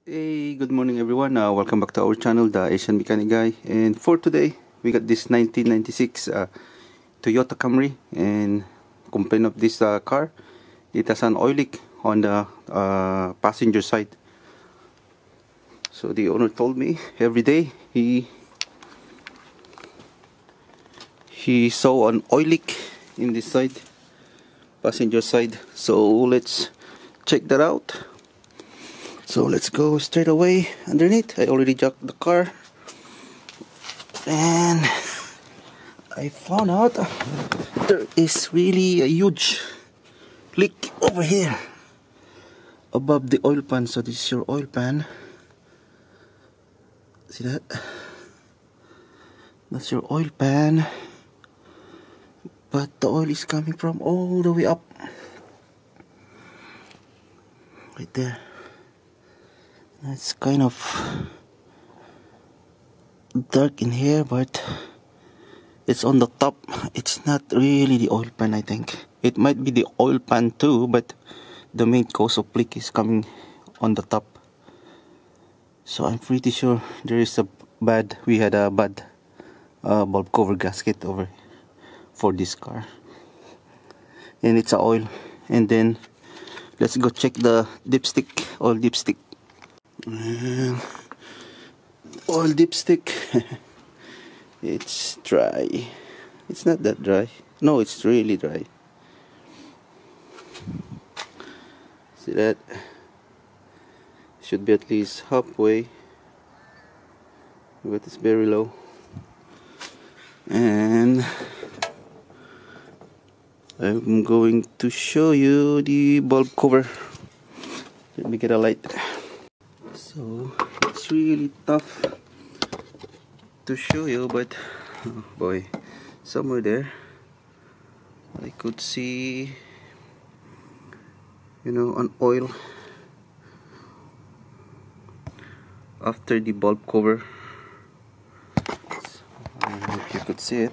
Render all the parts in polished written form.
Hey, good morning everyone. Welcome back to our channel, the Asian Mechanic Guy. And for today, we got this 1996 Toyota Camry. And complaint of this car, it has an oil leak on the passenger side. So the owner told me every day he saw an oil leak in this side, passenger side. So let's check that out. So let's go straight away underneath. I already jacked the car and I found out there is really a huge leak over here above the oil pan. So this is your oil pan. See that? That's your oil pan, but the oil is coming from all the way up right there. It's kind of dark in here, but it's on the top. It's not really the oil pan, I think. It might be the oil pan too, but the main cause of leak is coming on the top. So I'm pretty sure we had a bad bulb cover gasket over for this car, and it's a oil. And then let's go check the dipstick, oil dipstick. Oil dipstick. It's dry. It's not that dry. No, it's really dry. See that? Should be at least halfway, but it's very low. And I'm going to show you the bulb cover. Let me get a light. So it's really tough to show you, but oh boy, somewhere there I could see, an oil after the bulb cover. So, I don't know if you could see it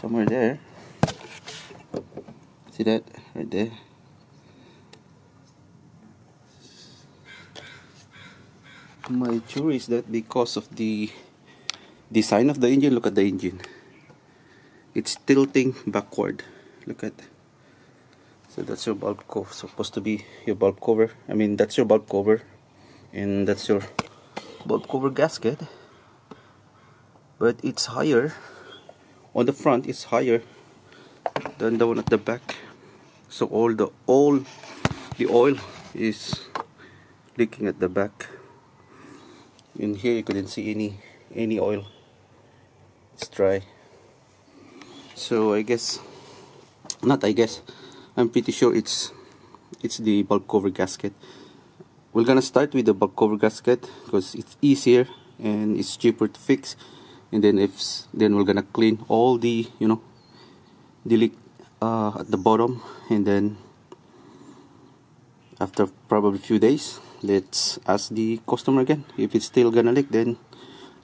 somewhere there. See that right there? My theory is that because of the design of the engine, look at the engine. It's tilting backward. Look at. So that's your bulb cover. Supposed to be your bulb cover. I mean, that's your bulb cover, and that's your bulb cover gasket. But it's higher on the front. It's higher than the one at the back. So all the oil is leaking at the back. In here you couldn't see any oil. It's dry. So I'm pretty sure it's the bulb cover gasket. We're gonna start with the bulb cover gasket because it's easier and it's cheaper to fix. And then we're gonna clean all the the leak at the bottom, and then after probably a few days, let's ask the customer again. If it's still gonna leak, then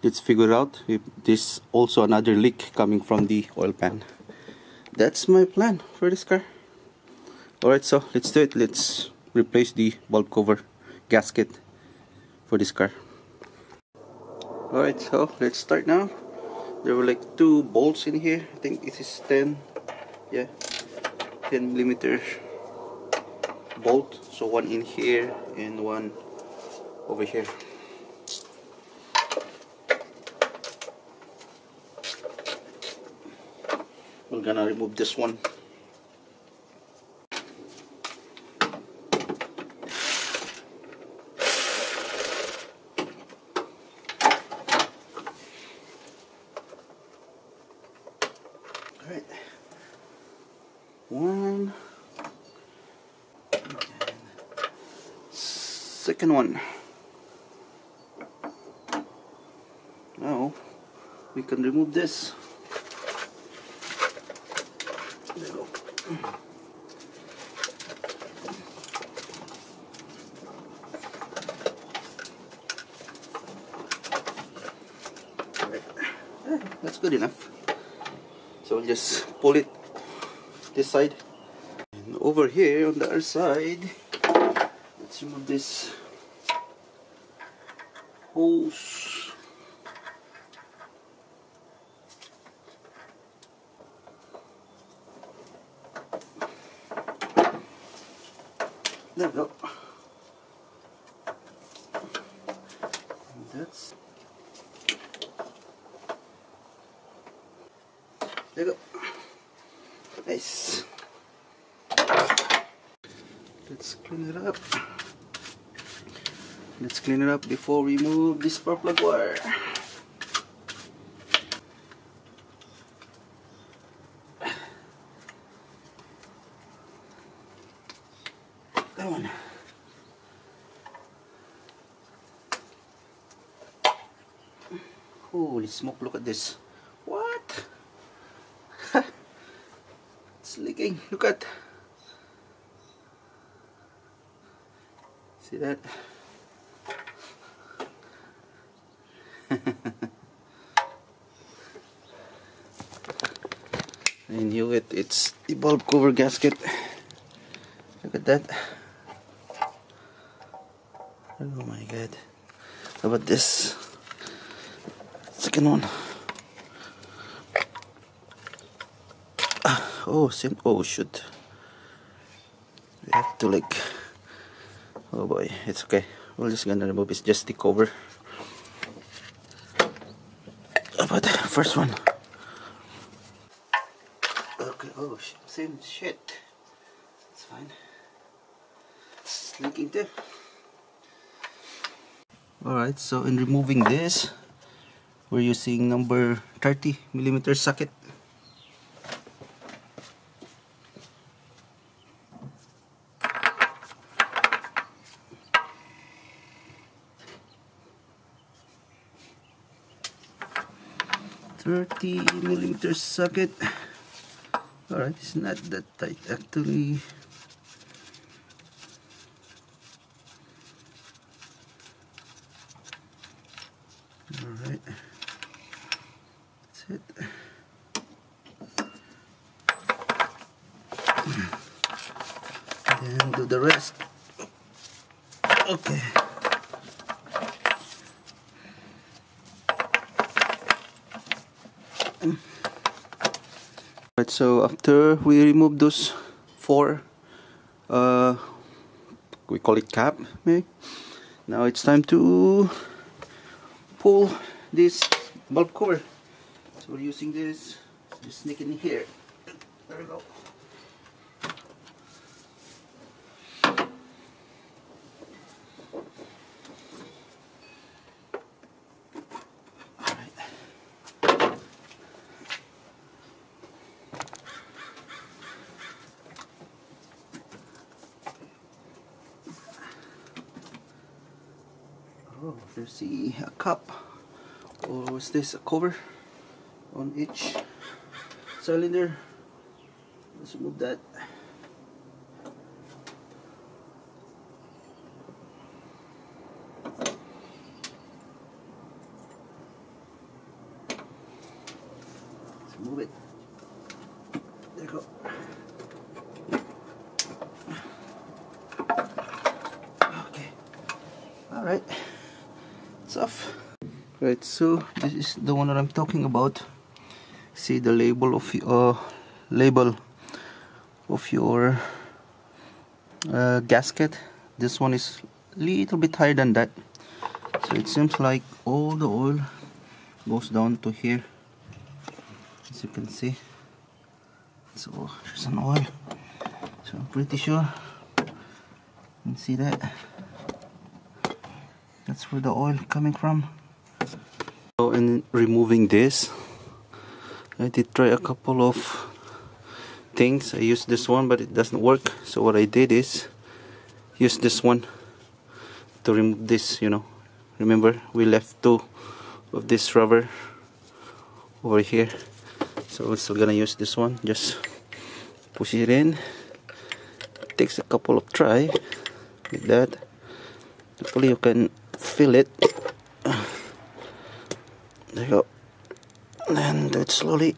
let's figure out if there's also another leak coming from the oil pan. That's my plan for this car. Alright, so let's do it. Let's replace the bulb cover gasket for this car. Alright, so let's start now. There were like 2 bolts in here. I think this is 10 millimeter bolt. So one in here and one over here. We're gonna remove this one. Alright. One. Second one. Now we can remove this. There we go. That's good enough. So we'll just pull it this side. And over here on the other side, let's remove this hose. There we go. That's there we go. Nice. Let's clean it up. Let's clean it up before we move this spark plug wire. That one. Holy smoke, look at this. What? It's leaking. Look at. See that? I knew it. It's the bulb cover gasket. Look at that. Oh my god. How about this? Second one. Oh, same. Oh, shoot. We have to like. Oh boy, it's okay. We're just gonna remove. It's just the cover. How about the first one? Okay. Oh, same shit. It's fine. It's leaking too. Alright, so in removing this, we're using number 30mm socket. $30mm socket. Alright, it's not that tight actually. Alright, that's it. Then do the rest. Okay. Right, so after we remove those four, we call it cap, maybe. Now it's time to pull this bulb cover. So we're using this. Just sneak it in here. There we go. Oh, there's a cup, or is this a cover on each cylinder? Let's remove that. Let's remove it. There you go. Okay. All right. Off. Right, so this is the one that I'm talking about. See the label of your gasket. This one is a little bit higher than that, so it seems like all the oil goes down to here, as you can see. So there's an oil, so I'm pretty sure you can see that. That's where the oil coming from. So in removing this, I did try a couple of things. I used this one, but it doesn't work. So what I did is use this one to remove this. You know, remember we left two of this rubber over here. So we're still gonna use this one. Just push it in. It takes a couple of try like that. Hopefully you can feel it. There you go. And do it slowly.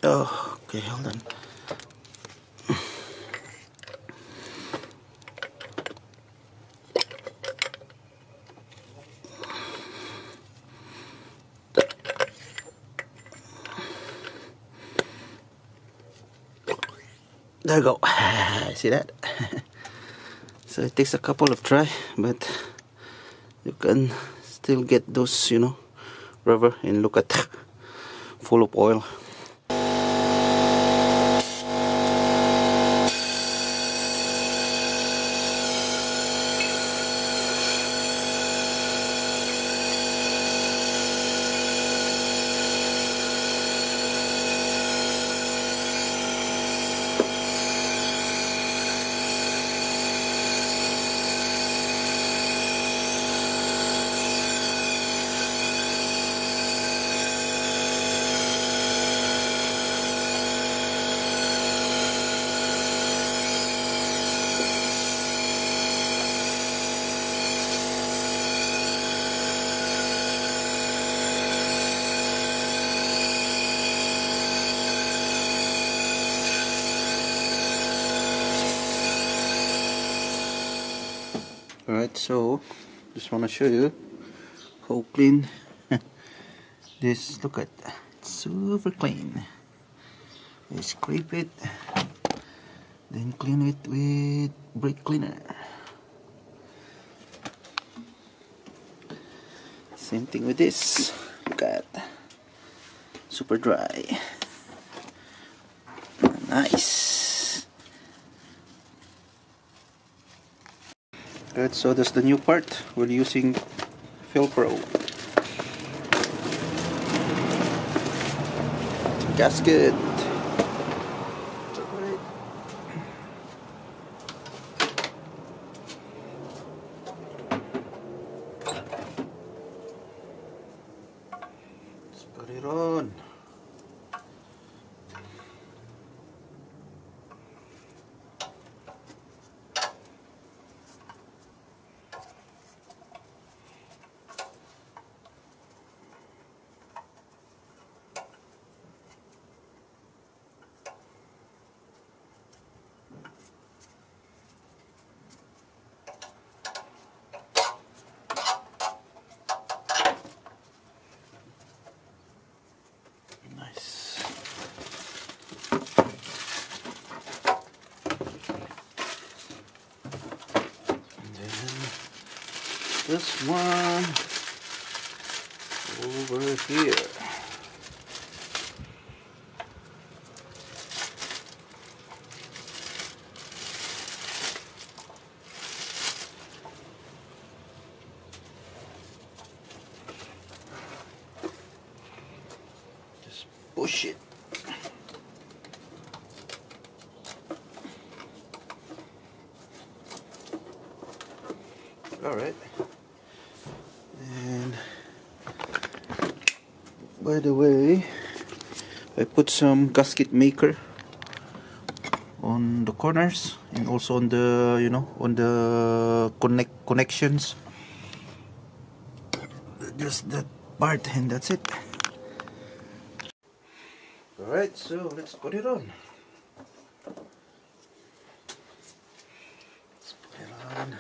Oh, okay, hold on. There you go. See that? So it takes a couple of try, but you can still get those, you know, rubber, and look at full of oil. Alright, so just want to show you how clean this. Look at that, it's super clean. I scrape it, then clean it with brake cleaner. Same thing with this. Look at, super dry. Nice. Good, so that's the new part. We're using Velcro. Gasket. Let's put it on. This one over here. Just push it. All right. And by the way, I put some gasket maker on the corners and also on the, you know, on the connections. Just that part, and that's it. All right, so let's put it on. Let's put it on.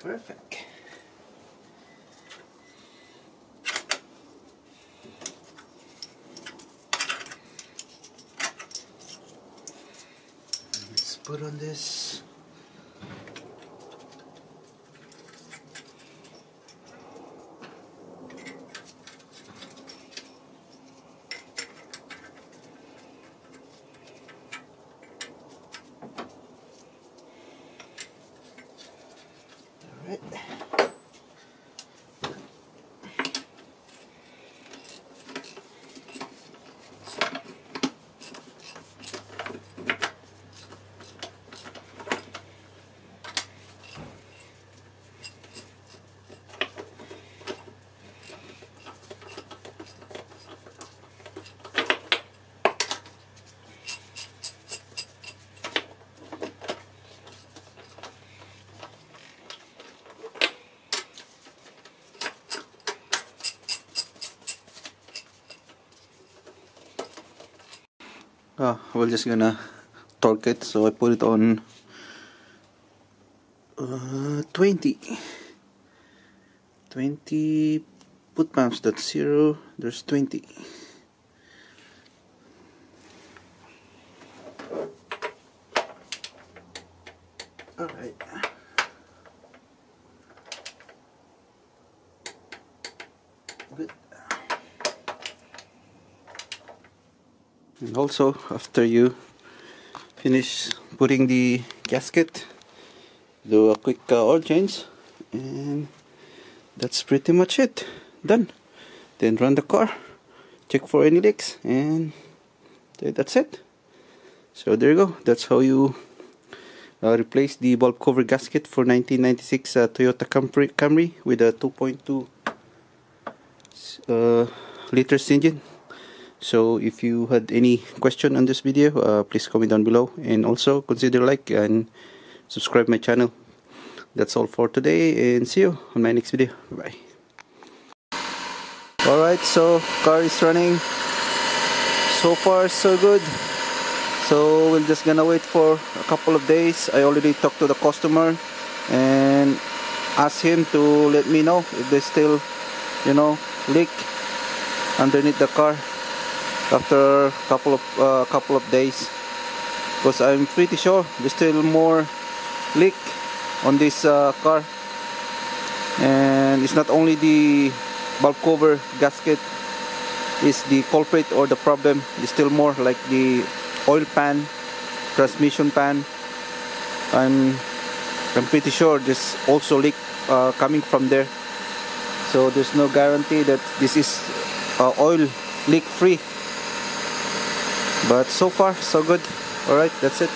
Perfect. Let's put on this. All right. We're just gonna torque it, so I put it on 20 foot-pounds. That's 0, there's 20. Alright. Good. And also, after you finish putting the gasket, do a quick oil change, and that's pretty much it. Done. Then run the car, check for any leaks, and that's it. So there you go. That's how you replace the bulb cover gasket for 1996 Toyota Camry with a 2.2 liters engine. So if you had any question on this video, please comment down below, and also consider like and subscribe my channel. That's all for today, and see you on my next video. Bye. Alright, so car is running. So far so good. So we're just gonna wait for a couple of days. I already talked to the customer and asked him to let me know if there's still, leak underneath the car after a couple of days, because I'm pretty sure there's still more leak on this car. And it's not only the bulb cover gasket is the culprit or the problem. There's still more, like the oil pan, transmission pan. I'm pretty sure there's also leak coming from there. So there's no guarantee that this is oil leak free, but so far so good. Alright, that's it.